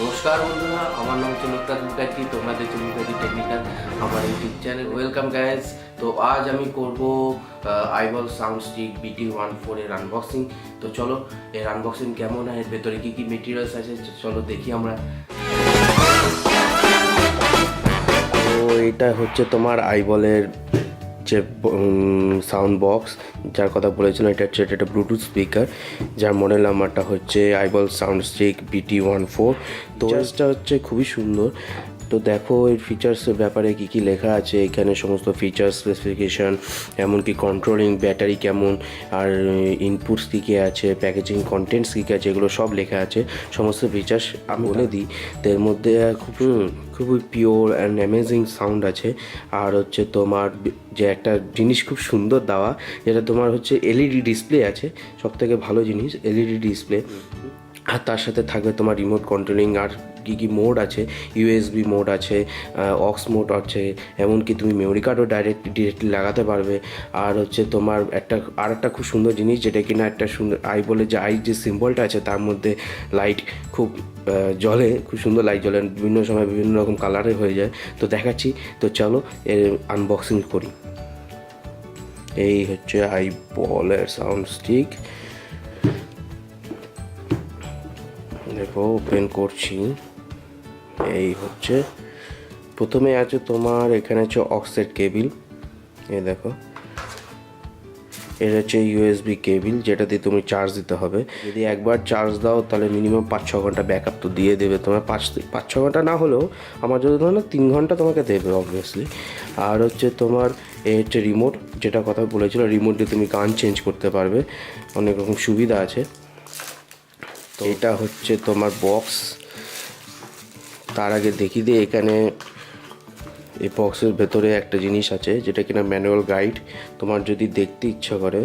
নমস্কার বন্ধুরা, আমার নাম হচ্ছে মুখার্জি। তোমরা দেখছো মুখার্জি টেকনিক্যাল আমার ইউটিউব চ্যানেল। Welcome guys. তো আজ আমি করব আইবল সাউন্ডস্টিক BT14 এর আনবক্সিং। তো চলো এর আনবক্সিং কেমন হয়, এর ভেতরে কী কী মেটেরিয়ালস আছে চলো দেখি আমরা। তো এটা হচ্ছে তোমার আইবলের যে সাউন্ড বক্স যার কথা বলেছিলাম, এটা হচ্ছে একটা ব্লুটুথ স্পিকার যার মডেল নাম্বারটা হচ্ছে আইবল সাউন্ডস্টিক BT14। তো এটা হচ্ছে খুবই সুন্দর। তো দেখো এর ফিচার্সের ব্যাপারে কী কী লেখা আছে এখানে, সমস্ত ফিচার্স স্পেসিফিকেশান, এমনকি কন্ট্রোলিং, ব্যাটারি কেমন, আর ইনপুটস কী কী আছে, প্যাকেজিং কন্টেন্টস কী কী আছে, এগুলো সব লেখা আছে। সমস্ত ফিচার্স আমি বলে দিই। তো এর মধ্যে খুবই পিওর অ্যান্ড অ্যামেজিং সাউন্ড আছে। আর হচ্ছে তোমার যে একটা জিনিস খুব সুন্দর দেওয়া, যেটা তোমার হচ্ছে LED ডিসপ্লে আছে, সবথেকে ভালো জিনিস LED ডিসপ্লে। আর তার সাথে থাকবে তোমার রিমোট কন্ট্রোলিং, আর কী কী মোড আছে, USB মোড আছে, অক্স মোড আছে, এমনকি তুমি মেমোরি কার্ডও ডিরেক্টলি লাগাতে পারবে। আর হচ্ছে তোমার একটা খুব সুন্দর জিনিস, যেটা কিনা একটা সুন্দর বলে যে সিম্বলটা আছে তার মধ্যে লাইট খুব জ্বলে, খুব সুন্দর লাইট জ্বলে, বিভিন্ন সময় বিভিন্ন রকম কালারের হয়ে যায়। তো দেখাচ্ছি, তো চলো এর আনবক্সিং করি। এই হচ্ছে আইবলের সাউন্ড স্টিক। দেখো ওপেন করছি। এই হচ্ছে প্রথমে আছে তোমার, এখানে হচ্ছে অক্সের কেবিল। এই দেখো এটা হচ্ছে USB কেবিল, যেটা দিয়ে তুমি চার্জ দিতে হবে। যদি একবার চার্জ দাও তাহলে মিনিমাম 5-6 ঘন্টা ব্যাকআপ তো দিয়ে দেবে তোমার। 5-6 ঘন্টা না হলেও আমার যদি ধরো না 3 ঘন্টা তোমাকে দেবে অবভিয়াসলি। আর হচ্ছে তোমার এই হচ্ছে রিমোট, যেটা কথা বলেছিল, রিমোট দিয়ে তুমি গান চেঞ্জ করতে পারবে, অনেক রকম সুবিধা আছে। তো এটা হচ্ছে তোমার বক্স। তার আগে দেখি দিয়ে এখানে এই বক্সের ভেতরে একটা জিনিস আছে যেটা কিনা ম্যানুয়াল গাইড। তোমার যদি দেখতে ইচ্ছা করে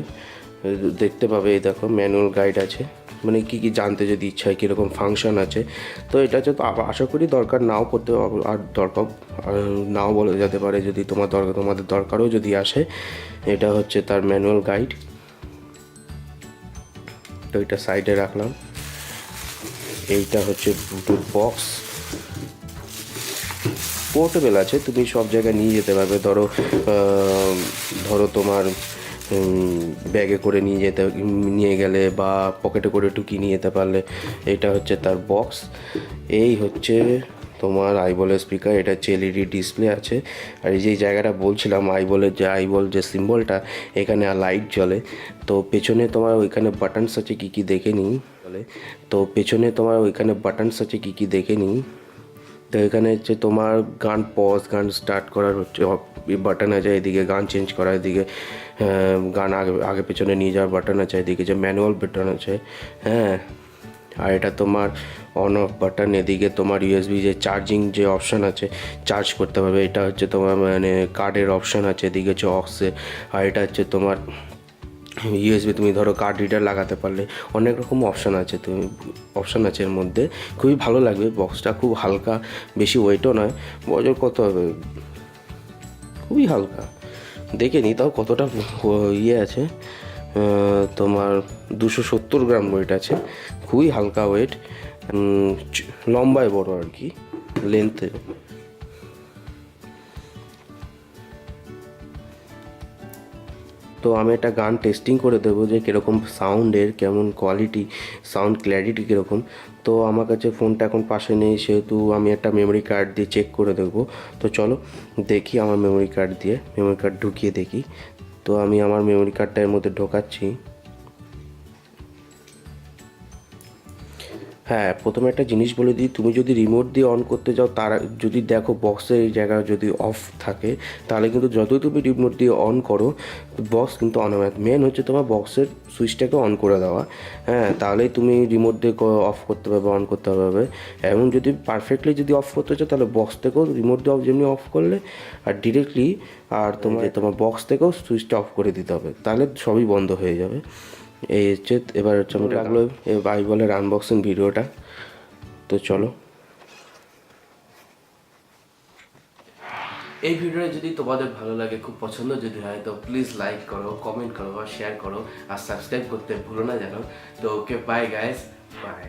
দেখতে পাবে। এই দেখো ম্যানুয়াল গাইড আছে, মানে কী কী জানতে যদি ইচ্ছা হয়, কীরকম ফাংশন আছে। তো এটা হচ্ছে তো আশা করি দরকার নাও পড়তে, আর দরকার নাও বলে যেতে পারে, যদি তোমাদের দরকারও যদি আসে। এটা হচ্ছে তার ম্যানুয়াল গাইড। তো এটা সাইডে রাখলাম। এইটা হচ্ছে ব্লুটুথ বক্স, পোর্টেবল আছে, তুমি সব জায়গায় নিয়ে যেতে পারবে। ধরো তোমার ব্যাগে করে নিয়ে গেলে বা পকেটে করে টুকি নিয়ে যেতে পারলে। এটা হচ্ছে তার বক্স। এই হচ্ছে তোমার আইবলের স্পিকার। এটা হচ্ছে LED ডিসপ্লে আছে। আর এই যে জায়গাটা বলছিলাম আইবল যে সিম্বলটা, এখানে লাইট জ্বলে। তো পেছনে তোমার ওইখানে বাটনস আছে কী কী দেখে নিই। তো পেছনে তোমার ওইখানে বাটনস আছে কী কী দেখে নিই। তো এখানে হচ্ছে তোমার গান পজ, গান স্টার্ট করার হচ্ছে বাটন আছে, এদিকে গান চেঞ্জ করা, এদিকে গান আগে পেছনে নিয়ে যাওয়ার বাটন আছে, এদিকে যে ম্যানুয়াল বাটন আছে, হ্যাঁ। আর এটা তোমার অন অফ বাটন। এদিকে তোমার USB যে চার্জিং যে অপশান আছে, চার্জ করতে পারবে। এটা হচ্ছে তোমার মানে কার্ডের অপশান আছে, এদিকে হচ্ছে অক্সে। আর এটা হচ্ছে তোমার USB, তুমি ধরো কার্ড রিডার লাগাতে পারলে, অনেক রকম অপশান আছে এর মধ্যে। খুবই ভালো লাগবে বক্সটা, খুব হালকা, বেশি ওয়েটও নয়। ওজন কত হবে, খুবই হালকা, দেখে নি তাও কতটা ইয়ে আছে। তোমার 270 গ্রাম ওয়েট আছে, খুবই হালকা ওয়েট। লম্বায় বড় আর কি, লেন্থে। তো আমি একটা গান টেস্টিং করে দেবো যে কীরকম সাউন্ডের, কেমন কোয়ালিটি, সাউন্ড ক্ল্যারিটি কীরকম। তো আমার কাছে ফোনটা এখন পাশে নেই, সেহেতু আমি একটা মেমোরি কার্ড দিয়ে চেক করে দেখবো। তো চলো দেখি আমার মেমোরি কার্ড ঢুকিয়ে দেখি। তো আমি আমার মেমোরি কার্ডটা এর মধ্যে ঢোকাচ্ছি। হ্যাঁ, প্রথমে একটা জিনিস বলে দিই, তুমি যদি রিমোট দিয়ে অন করতে যাও, তার যদি দেখো বক্সের এই জায়গা যদি অফ থাকে, তাহলে কিন্তু যতই তুমি রিমোট দিয়ে অন করো বক্স কিন্তু অন হবে। মেন হচ্ছে তোমার বক্সের সুইচটাকে অন করে দেওয়া, হ্যাঁ, তাহলেই তুমি রিমোট দিয়ে অফ করতে পারবে, অন করতে পারবে। এবং যদি পারফেক্টলি যদি অফ করতে চাও, তাহলে বক্স থেকেও রিমোট দিয়ে যেমনি অফ করলে আর ডিরেক্টলি, আর তোমার বক্স থেকেও সুইচটা অফ করে দিতে হবে, তাহলে সবই বন্ধ হয়ে যাবে। এই হচ্ছে, এবার হচ্ছে আমার লাগলো আইবলের আনবক্সিং ভিডিওটা। তো চলো। এই ভিডিওটা যদি তোমাদের ভালো লাগে, খুব পছন্দ যদি হয়, তো প্লিজ লাইক করো, কমেন্ট করো, শেয়ার করো, আর সাবস্ক্রাইব করতে ভুলো না যেন। তো ওকে, বাই গাইস, বাই।